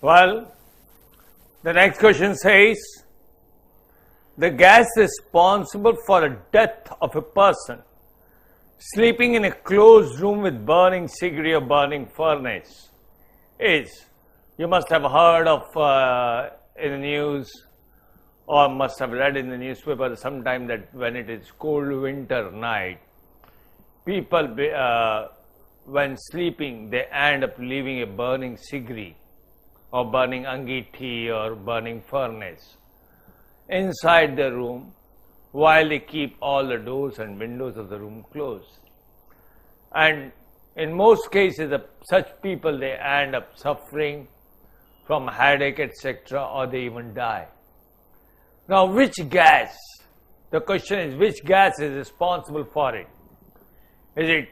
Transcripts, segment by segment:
Well, the next question says, the gas responsible for the death of a person sleeping in a closed room with burning cigarette or burning furnace is, you must have heard of in the news or must have read in the newspaper sometime that when it is cold winter night, people when sleeping they end up leaving a burning cigarette or burning angiti or burning furnace inside the room while they keep all the doors and windows of the room closed. And in most cases, such people, they end up suffering from headache, etc., or they even die. Now, which gas? The question is, which gas is responsible for it? Is it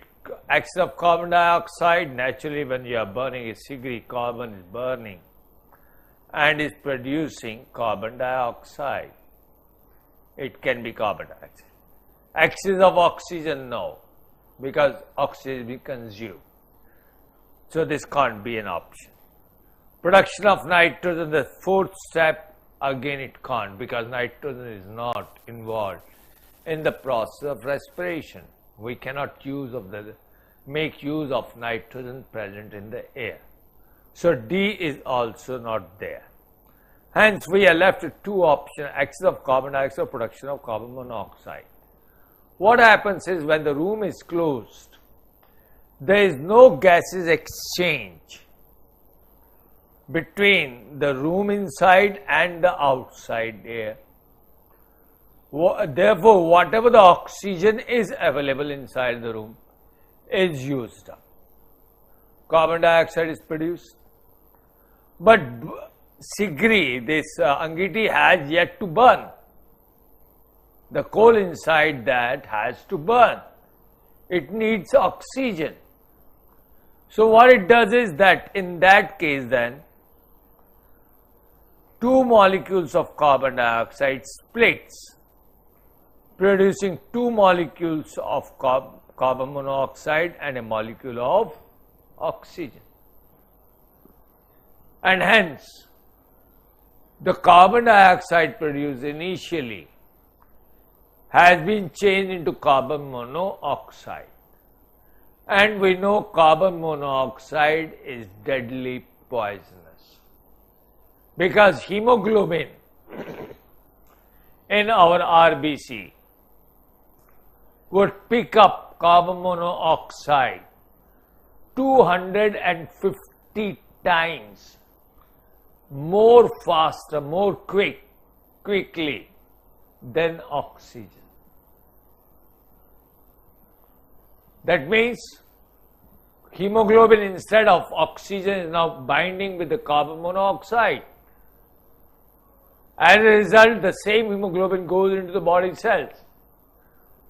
excess of carbon dioxide? Naturally, when you are burning a cigarette, carbon is burning and is producing carbon dioxide. It can be carbon dioxide. Excess of oxygen, no, because oxygen is being consumed. So this can't be an option. Production of nitrogen, the fourth step, again it can't, because nitrogen is not involved in the process of respiration. We cannot make use of nitrogen present in the air. So D is also not there. Hence, we are left with two options, excess of carbon dioxide or production of carbon monoxide. What happens is, when the room is closed, there is no gases exchange between the room inside and the outside air. Therefore, whatever the oxygen is available inside the room is used up. Carbon dioxide is produced. But cigarette, this angiti has yet to burn. The coal inside that has to burn. It needs oxygen. So what it does is that in that case then, two molecules of carbon dioxide splits, producing two molecules of carbon monoxide and a molecule of oxygen. And hence, the carbon dioxide produced initially has been changed into carbon monoxide. And we know carbon monoxide is deadly poisonous, because hemoglobin in our RBC would pick up carbon monoxide 250 times more faster, more quickly than oxygen. That means hemoglobin, instead of oxygen, is now binding with the carbon monoxide. As a result, the same hemoglobin goes into the body cells.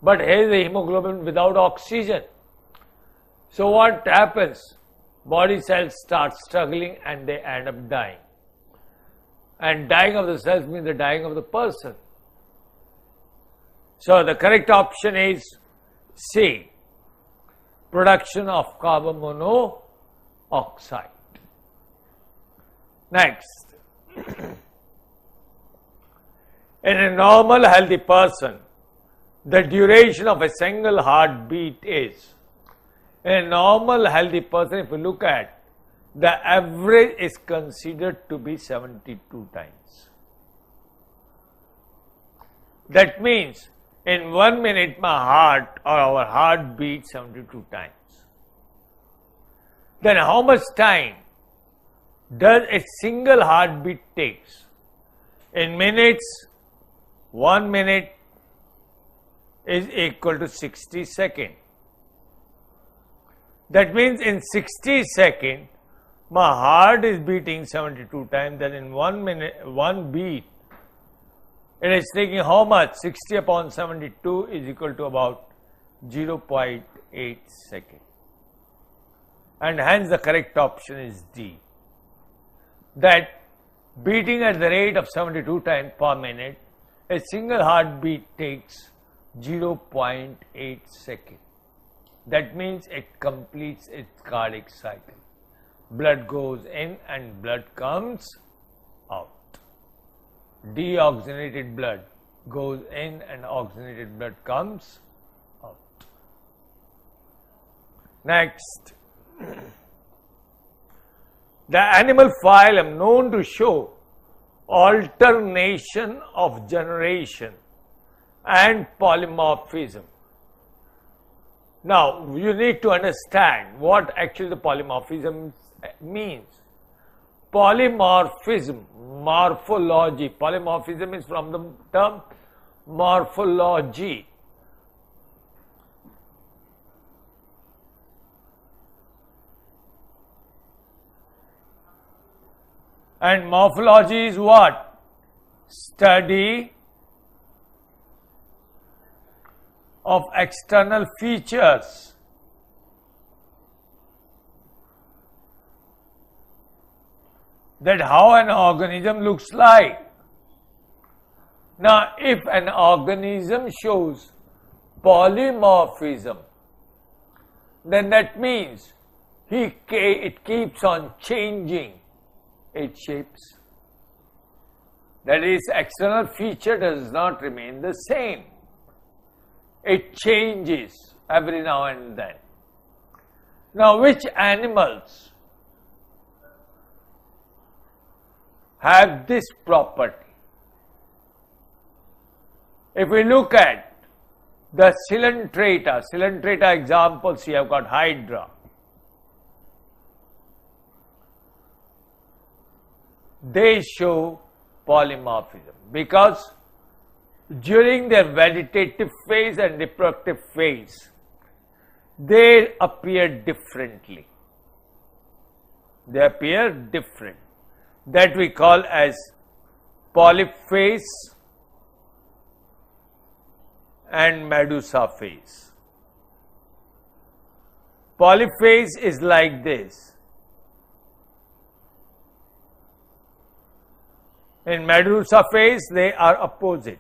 But here is the hemoglobin without oxygen. So what happens? Body cells start struggling and they end up dying. And dying of the cells means the dying of the person. So the correct option is C, production of carbon monoxide. Next, in a normal healthy person, the duration of a single heartbeat is, in a normal healthy person, if you look at, the average is considered to be 72 times. That means in 1 minute my heart or our heart beats 72 times. Then how much time does a single heartbeat takes? In minutes, 1 minute is equal to 60 seconds. That means in 60 seconds, my heart is beating 72 times, then in 1 minute, 1 beat, it is taking how much? 60 upon 72 is equal to about 0.8 seconds. And hence the correct option is D. That beating at the rate of 72 times per minute, a single heartbeat takes 0.8 seconds. That means it completes its cardiac cycle. blood goes in and blood comes out. Deoxygenated blood goes in and oxygenated blood comes out. Next, the animal phylum known to show alternation of generation and polymorphism. Now, you need to understand what actually the polymorphism means. Polymorphism, morphology. Polymorphism is from the term morphology. And morphology is what? Study of external features. That how an organism looks like. Now, if an organism shows polymorphism, then that means it keeps on changing its shapes. That is, external feature does not remain the same. It changes every now and then. Now, which animals have this property? If we look at the Coelenterata examples, you have got Hydra. They show polymorphism because during their vegetative phase and reproductive phase, they appear differently. They appear different. That we call as polyphase and medusa phase. Polyphase is like this. In medusa phase, they are opposite.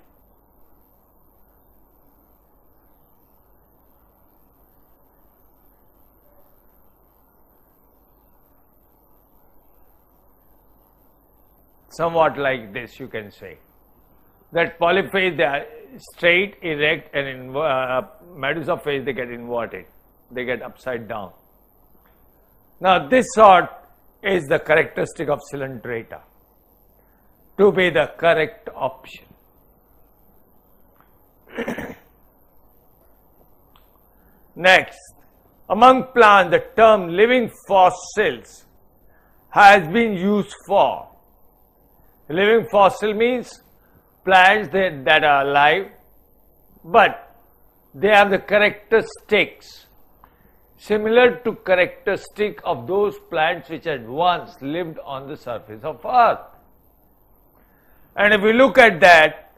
Somewhat like this, you can say. That polyphase, they are straight, erect, and in medusa phase, they get inverted. They get upside down. Now, this sort is the characteristic of Coelenterata to be the correct option. Next, among plants, the term living fossils has been used for. Living fossil means plants that are alive, but they have the characteristics similar to characteristic of those plants which had once lived on the surface of earth. And if we look at that,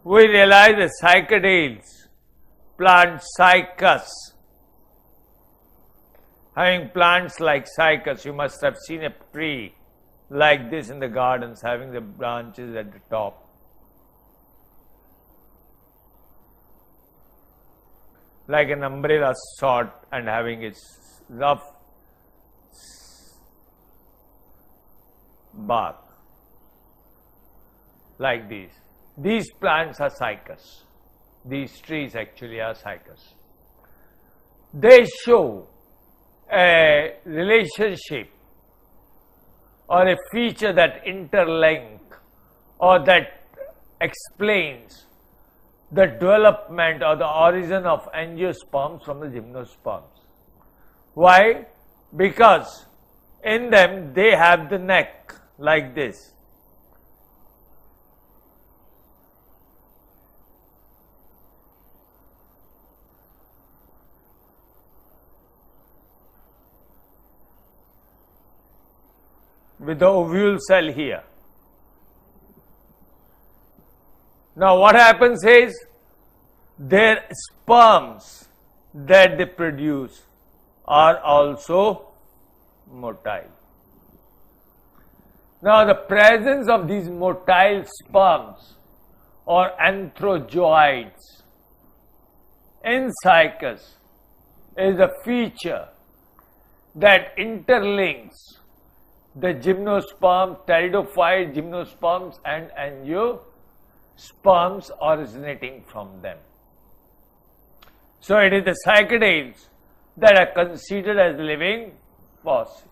we realize that cycadales, plant cycas, having plants like cycas, you must have seen a tree like this in the gardens, having the branches at the top. Like an umbrella sort and having its rough bark. Like these. These plants are cycas. These trees actually are cycas. They show a relationship or a feature that interlink or that explains the development or the origin of angiosperms from the gymnosperms. Why? Because in them they have the neck like this. With the ovule cell here. Now what happens is, their sperms that they produce are also motile. Now the presence of these motile sperms or anthrozoids in cycas is a feature that interlinks the gymnosperm, pteridophyte gymnosperms and angiosperms originating from them. So it is the cycadales that are considered as living fossils.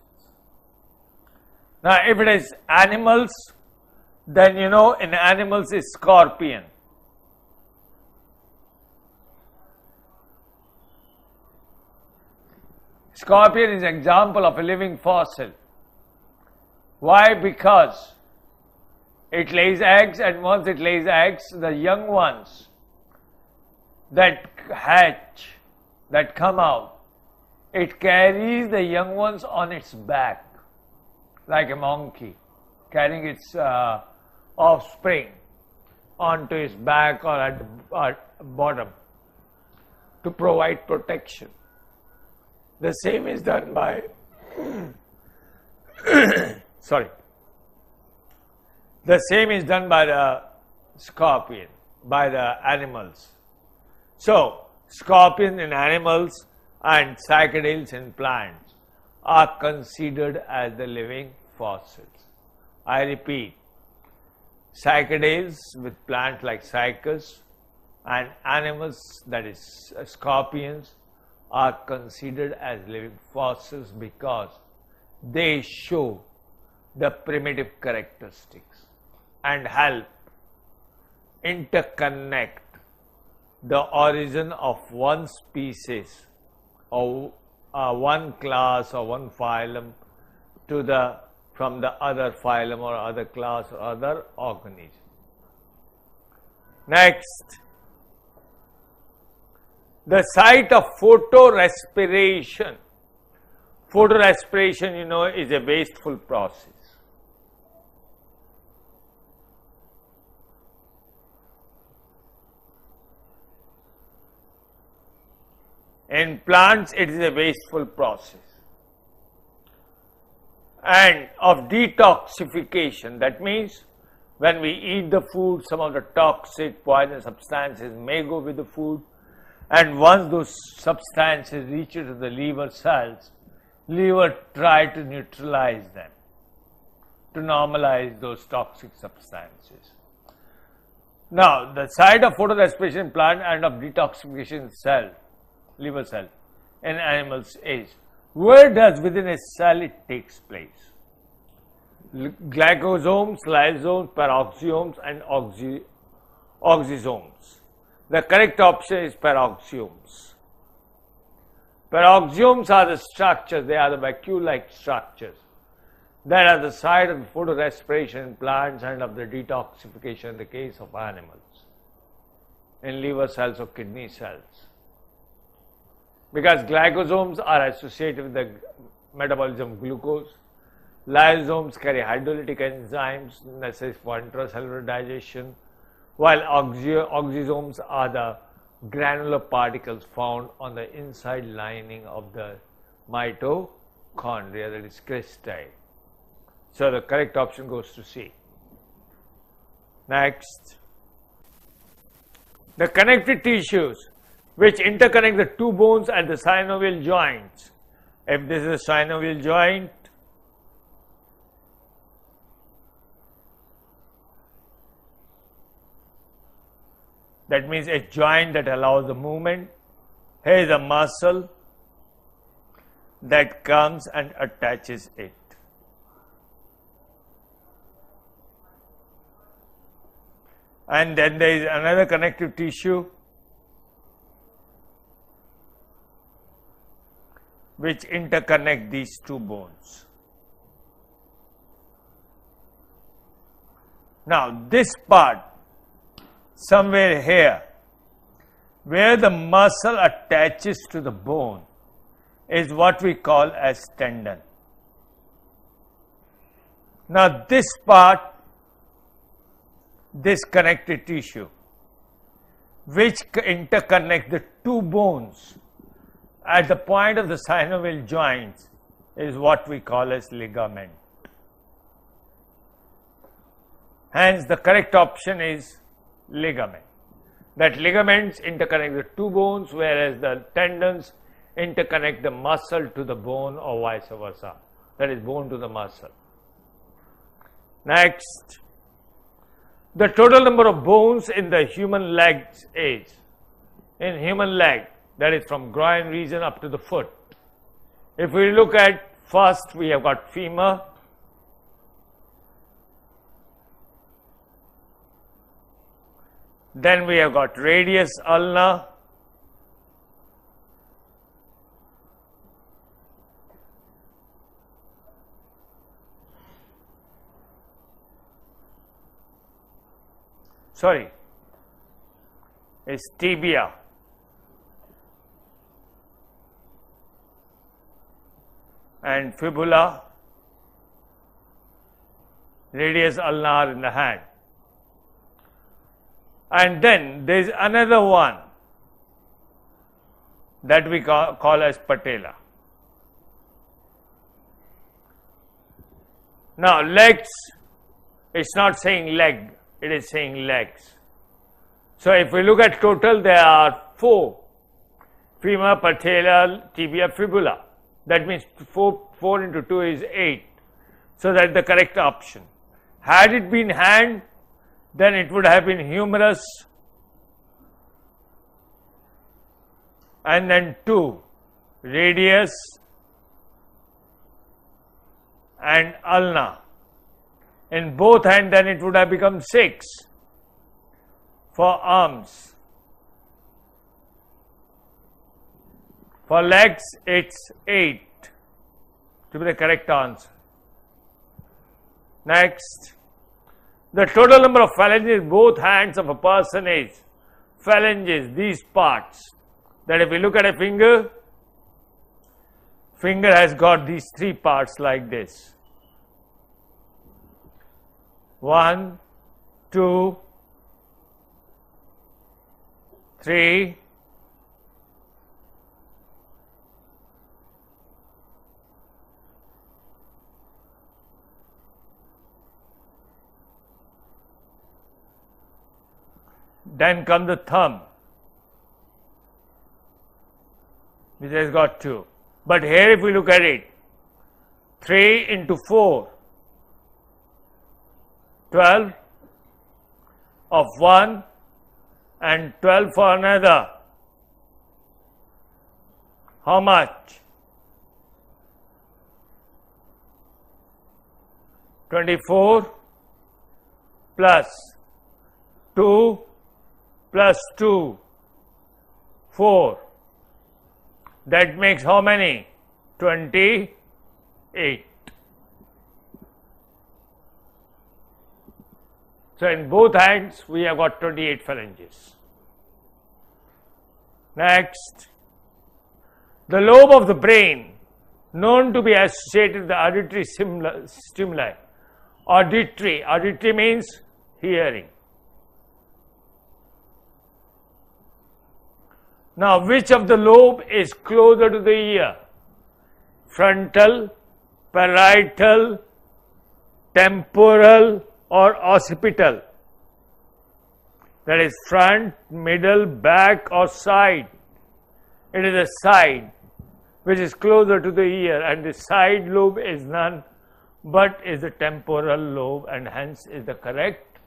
Now if it is animals, then in animals is scorpion. Scorpion is an example of a living fossil. Why? Because it lays eggs, and once it lays eggs, the young ones that hatch, that come out, it carries the young ones on its back, like a monkey carrying its offspring onto its back or at the bottom to provide protection. The same is done by the same is done by the scorpion, by the animals. So scorpion in animals and cycadales in plants are considered as the living fossils. I repeat, cycadales with plants like cycas and animals, that is scorpions, are considered as living fossils because they show the primitive characteristics and help interconnect the origin of one species or one class or one phylum to from the other phylum or other class or other organism. Next, the site of photorespiration. Photorespiration, is a wasteful process. In plants, it is a wasteful process. And of detoxification, that means when we eat the food, some of the toxic poison substances may go with the food, and once those substances reach to the liver cells, liver try to neutralize them, to normalize those toxic substances. Now, the site of photorespiration in plant and of detoxification cell, liver cell, in animals is, where does within a cell it takes place? Glycosomes, lysosomes, peroxiomes and oxysomes. The correct option is peroxiomes. Peroxiomes are the structures, they are the vacuole-like structures that are the site of photorespiration in plants and of the detoxification in the case of animals, in liver cells or kidney cells. Because glycosomes are associated with the metabolism of glucose, lysosomes carry hydrolytic enzymes necessary for intracellular digestion, while oxysomes are the granular particles found on the inside lining of the mitochondria, that is cristae. So the correct option goes to C. Next, the connective tissues which interconnect the two bones at the synovial joints. If this is a synovial joint, that means a joint that allows the movement. Here is a muscle that comes and attaches it. And then there is another connective tissue which interconnect these two bones. Now this part, somewhere here, where the muscle attaches to the bone, is what we call as tendon. Now this part, this connective tissue, which interconnect the two bones at the point of the synovial joints, is what we call as ligament. Hence the correct option is ligament. That ligaments interconnect the two bones, whereas the tendons interconnect the muscle to the bone or vice versa, that is bone to the muscle. Next, the total number of bones in the human legs is, in human leg, that is from groin region up to the foot. If we look at first, we have got femur, then we have got radius ulna, is tibia, and fibula, radius ulna are in the hand. And then there is another one that we call as patella. Now legs, it's not saying leg, it is saying legs. So if we look at total, there are 4: femur, patella, tibia, fibula. That means 4 into 2 is 8. So that's the correct option. Had it been hand, then it would have been humerus, and then 2, radius and ulna. In both hands, then it would have become 6 for arms. For legs, it's 8 to be the correct answer. Next, the total number of phalanges in both hands of a person is, phalanges, these parts. That if we look at a finger, finger has got these 3 parts like this. 1, 2, 3, then comes the thumb, which has got 2. But here if we look at it, 3 into 4, 12 of one and 12 for another. How much? 24 plus 2 plus 2, 4. That makes how many? 28. So in both hands we have got 28 phalanges. Next, the lobe of the brain known to be associated with the auditory stimuli. Auditory means hearing. Now, which of the lobe is closer to the ear? Frontal, parietal, temporal, or occipital? That is front, middle, back, or side. It is a side which is closer to the ear, and the side lobe is none but is the temporal lobe, and hence is the correct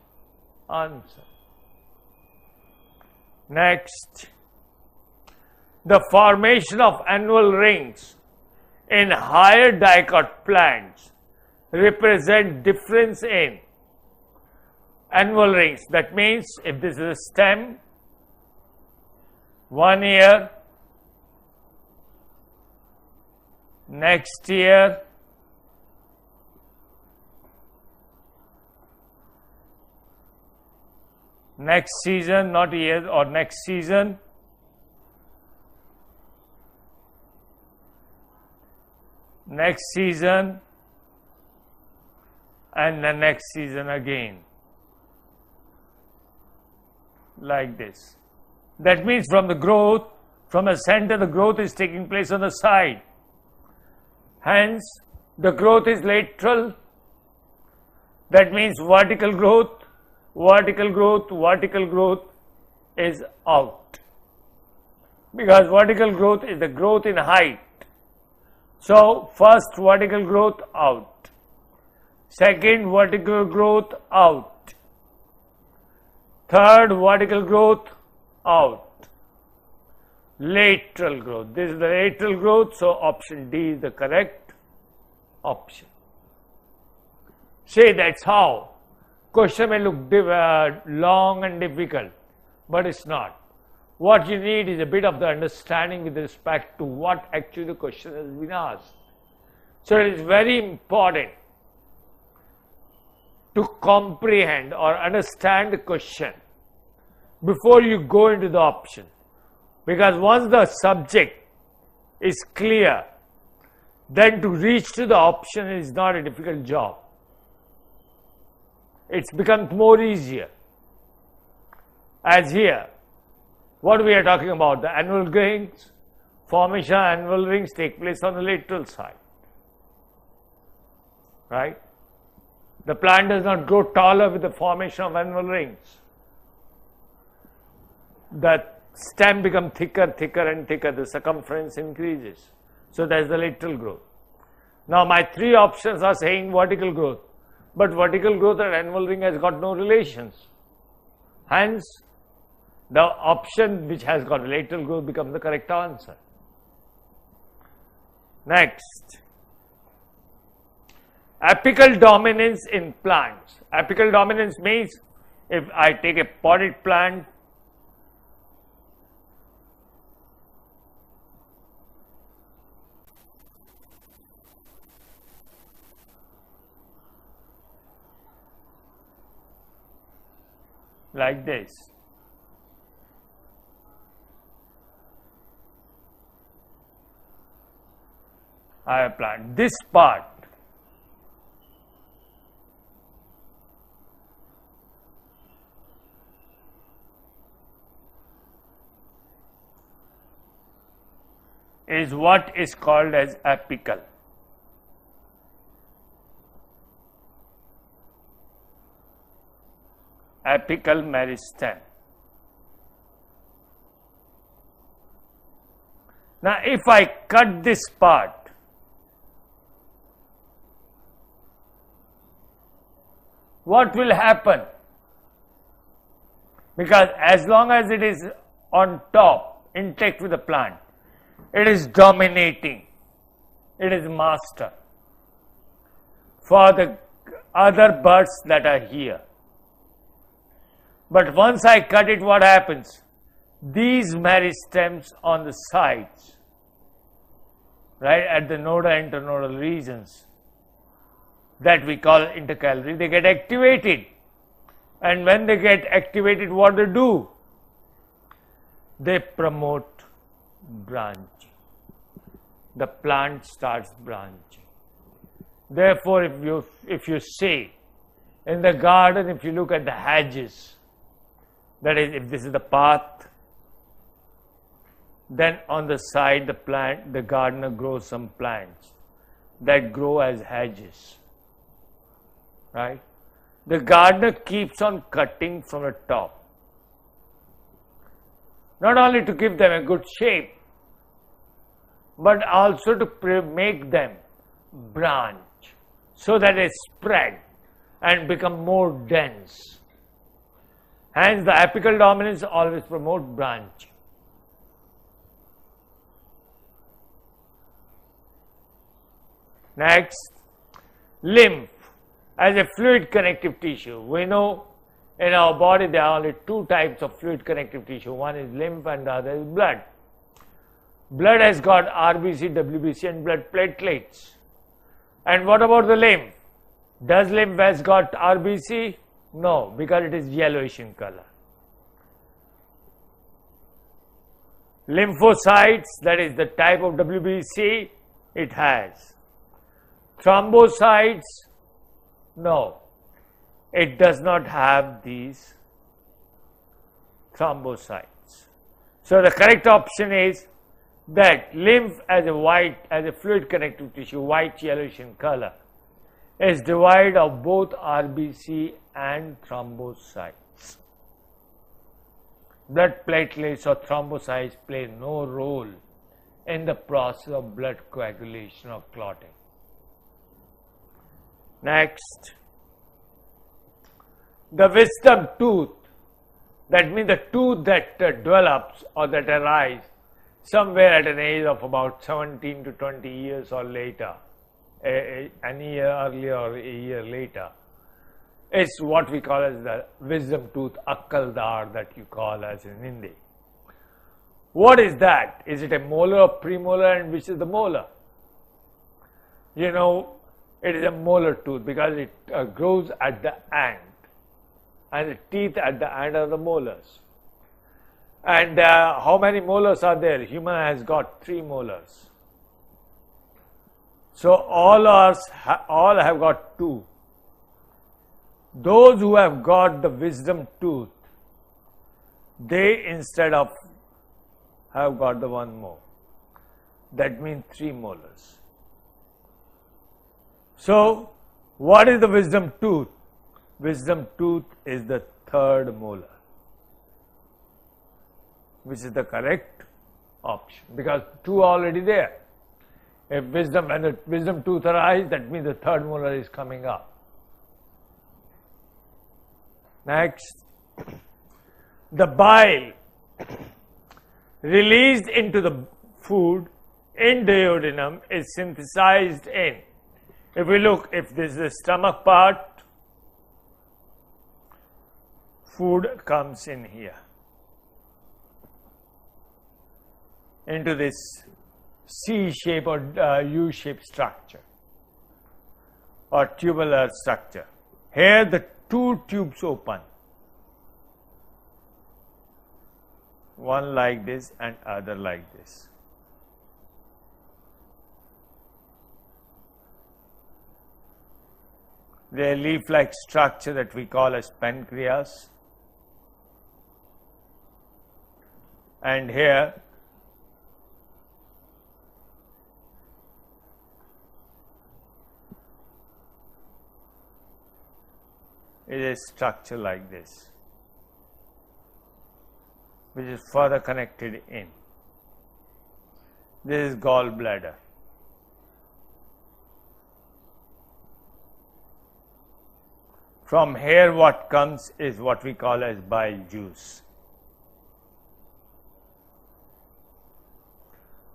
answer. Next, the formation of annual rings in higher dicot plants represent difference in annual rings. That means if this is a stem, 1 year, next year, next season, not year, or next season, next season, and the next season again, like this. That means from the growth, from the center, the growth is taking place on the side. Hence, the growth is lateral. That means vertical growth, vertical growth, vertical growth is out. Because vertical growth is the growth in height. So, first vertical growth out. Second, vertical growth out. Third, vertical growth out. Lateral growth. This is the lateral growth, so option D is the correct option. See, that's how. Question may look long and difficult, but it's not. What you need is a bit of the understanding with respect to what actually the question has been asked. So it is very important to comprehend or understand the question before you go into the option. Because once the subject is clear, then to reach to the option is not a difficult job. It's become more easier. As here, what we are talking about, the annual rings, formation of annual rings take place on the lateral side. Right? The plant does not grow taller with the formation of annual rings. The stem becomes thicker and thicker, the circumference increases. So that's the lateral growth. Now my three options are saying vertical growth, but vertical growth and annual ring has got no relations. Hence, the option which has got lateral growth becomes the correct answer. Next, apical dominance in plants. Apical dominance means if I take a potted plant, like this. I have planned this part is what is called as apical. Apical meristem. Now if I cut this part, what will happen? Because as long as it is on top, intact with the plant, it is dominating, it is master for the other birds that are here. But once I cut it, what happens? These meristems on the sides, right, at the nodal and internodal regions that we call intercalary, they get activated. And when they get activated, what they do? They promote branching. The plant starts branching. Therefore, if you say in the garden, if you look at the hedges, that is, if this is the path, then on the side the gardener grows some plants that grow as hedges, right? The gardener keeps on cutting from the top, not only to give them a good shape, but also to make them branch so that they spread and become more dense. Hence, the apical dominance always promotes branching. Next, lymph as a fluid connective tissue. We know in our body there are only two types of fluid connective tissue. One is lymph and the other is blood. Blood has got RBC, WBC and blood platelets. And what about the lymph? Does lymph has got RBC? No, because it is yellowish in color. Lymphocytes, that is the type of WBC, it has. Thrombocytes, no, it does not have these thrombocytes. So the correct option is that lymph as a fluid connective tissue, white yellowish in color, is devoid of both RBC and thrombocytes. Blood platelets or thrombocytes play no role in the process of blood coagulation or clotting. Next, the wisdom tooth, that means the tooth that develops or that arises somewhere at an age of about 17 to 20 years or later, an year earlier or a year later, is what we call as the wisdom tooth, Akkal Dar, that you call as in Hindi. What is that? Is it a molar or premolar, and which is the molar? You know, it is a molar tooth because it grows at the end, and the teeth at the end are the molars. And how many molars are there? Human has got 3 molars. So all have got 2. Those who have got the wisdom tooth, they instead of have got the 1 more. That means 3 molars. So, what is the wisdom tooth? Wisdom tooth is the 3rd molar, which is the correct option because 2 are already there. If wisdom and the wisdom tooth arises, that means the 3rd molar is coming up. Next, the bile released into the food in duodenum is synthesized in. If we look, if this is the stomach part, food comes in here into this C shape or U shape structure or tubular structure. Here the 2 tubes open, one like this and other like this. They are leaf-like structure that we call as pancreas, and here is a structure like this, which is further connected in. This is gallbladder. From here what comes is what we call as bile juice.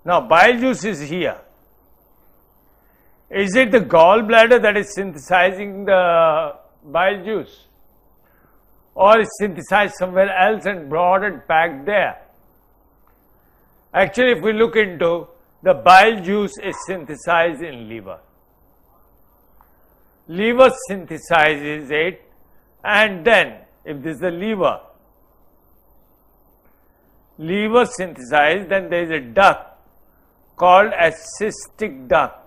Now bile juice is here. Is it the gallbladder that is synthesizing the bile juice, or is synthesized somewhere else and brought and packed there? Actually, if we look into, the bile juice is synthesized in liver. Liver synthesizes it, and then if this is the liver synthesizes, then there is a duct called as cystic duct.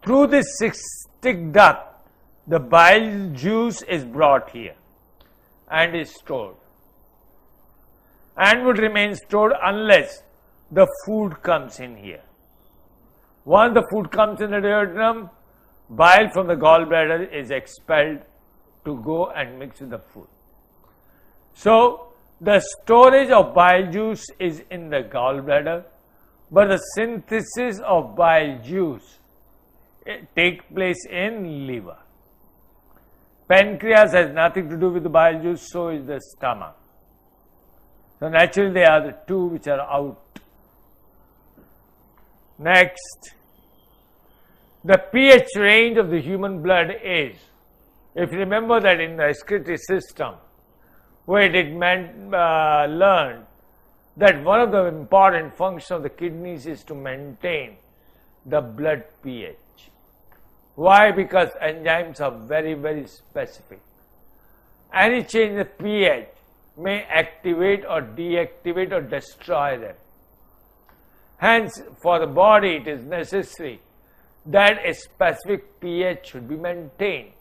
Through this cystic duct, the bile juice is brought here and is stored, and would remain stored unless the food comes in here. Once the food comes in the duodenum, bile from the gallbladder is expelled to go and mix with the food. So, the storage of bile juice is in the gallbladder, but the synthesis of bile juice takes place in liver. Pancreas has nothing to do with the bile juice, so is the stomach. So, naturally, they are the 2 which are out. Next, the pH range of the human blood is, if you remember that in the excretory system, where it learned that one of the important functions of the kidneys is to maintain the blood pH. Why? Because enzymes are very, very specific. Any change in the pH may activate or deactivate or destroy them. Hence, for the body, it is necessary that a specific pH should be maintained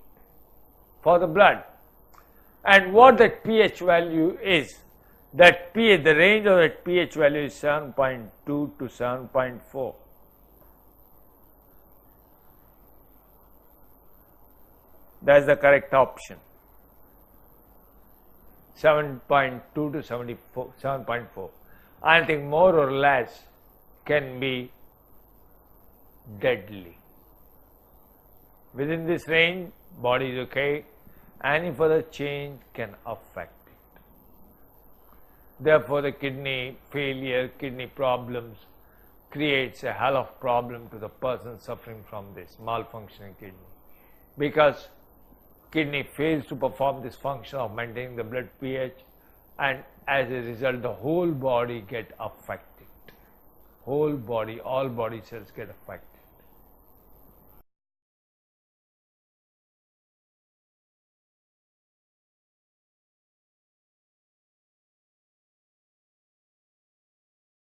for the blood. And what that pH value is, that pH, the range of that pH value is 7.2 to 7.4. That is the correct option. 7.2 to 7.4. Anything more or less can be deadly. Within this range, body is okay. Any further change can affect it. Therefore, the kidney failure, kidney problems creates a hell of problem to the person suffering from this malfunctioning kidney, because kidney fails to perform this function of maintaining the blood pH, and as a result the whole body get affected. Whole body, all body cells get affected.